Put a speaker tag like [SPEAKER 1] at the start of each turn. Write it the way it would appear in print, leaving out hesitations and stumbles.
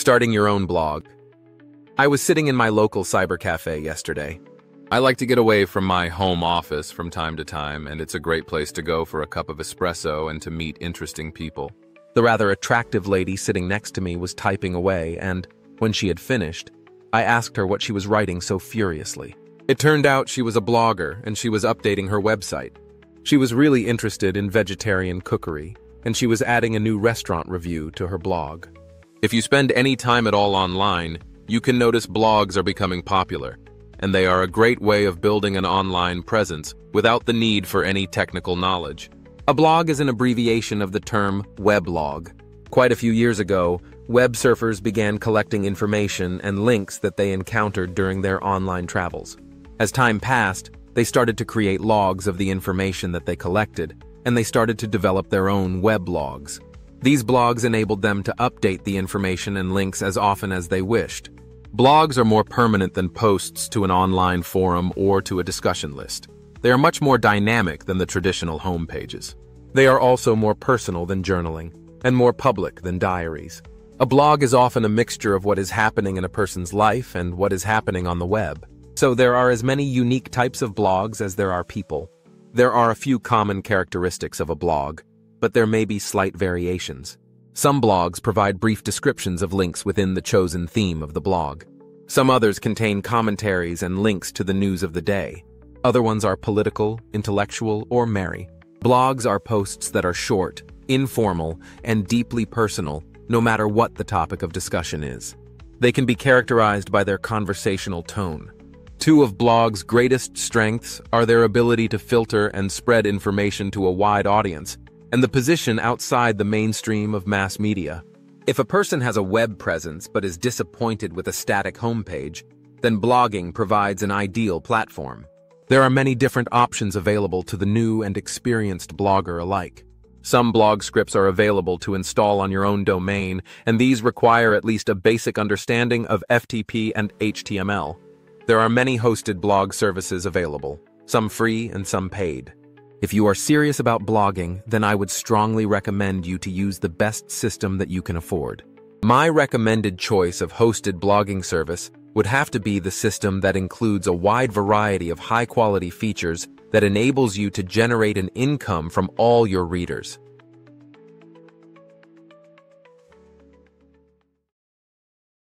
[SPEAKER 1] Starting your own blog. I was sitting in my local cyber cafe yesterday. I like to get away from my home office from time to time, and it's a great place to go for a cup of espresso and to meet interesting people. The rather attractive lady sitting next to me was typing away, and when she had finished, I asked her what she was writing so furiously. It turned out she was a blogger, and she was updating her website. She was really interested in vegetarian cookery, and she was adding a new restaurant review to her blog. If you spend any time at all online, you can notice blogs are becoming popular, and they are a great way of building an online presence without the need for any technical knowledge. A blog is an abbreviation of the term weblog. Quite a few years ago, web surfers began collecting information and links that they encountered during their online travels. As time passed, they started to create logs of the information that they collected, and they started to develop their own weblogs. These blogs enabled them to update the information and links as often as they wished. Blogs are more permanent than posts to an online forum or to a discussion list. They are much more dynamic than the traditional home pages. They are also more personal than journaling, and more public than diaries. A blog is often a mixture of what is happening in a person's life and what is happening on the web. So there are as many unique types of blogs as there are people. There are a few common characteristics of a blog, but there may be slight variations. Some blogs provide brief descriptions of links within the chosen theme of the blog. Some others contain commentaries and links to the news of the day. Other ones are political, intellectual, or merry. Blogs are posts that are short, informal, and deeply personal, no matter what the topic of discussion is. They can be characterized by their conversational tone. Two of blogs' greatest strengths are their ability to filter and spread information to a wide audience, and the position outside the mainstream of mass media. If a person has a web presence but is disappointed with a static homepage, then blogging provides an ideal platform. There are many different options available to the new and experienced blogger alike. Some blog scripts are available to install on your own domain, and these require at least a basic understanding of FTP and HTML. There are many hosted blog services available, some free and some paid. If you are serious about blogging, then I would strongly recommend you to use the best system that you can afford. My recommended choice of hosted blogging service would have to be the system that includes a wide variety of high-quality features that enables you to generate an income from all your readers.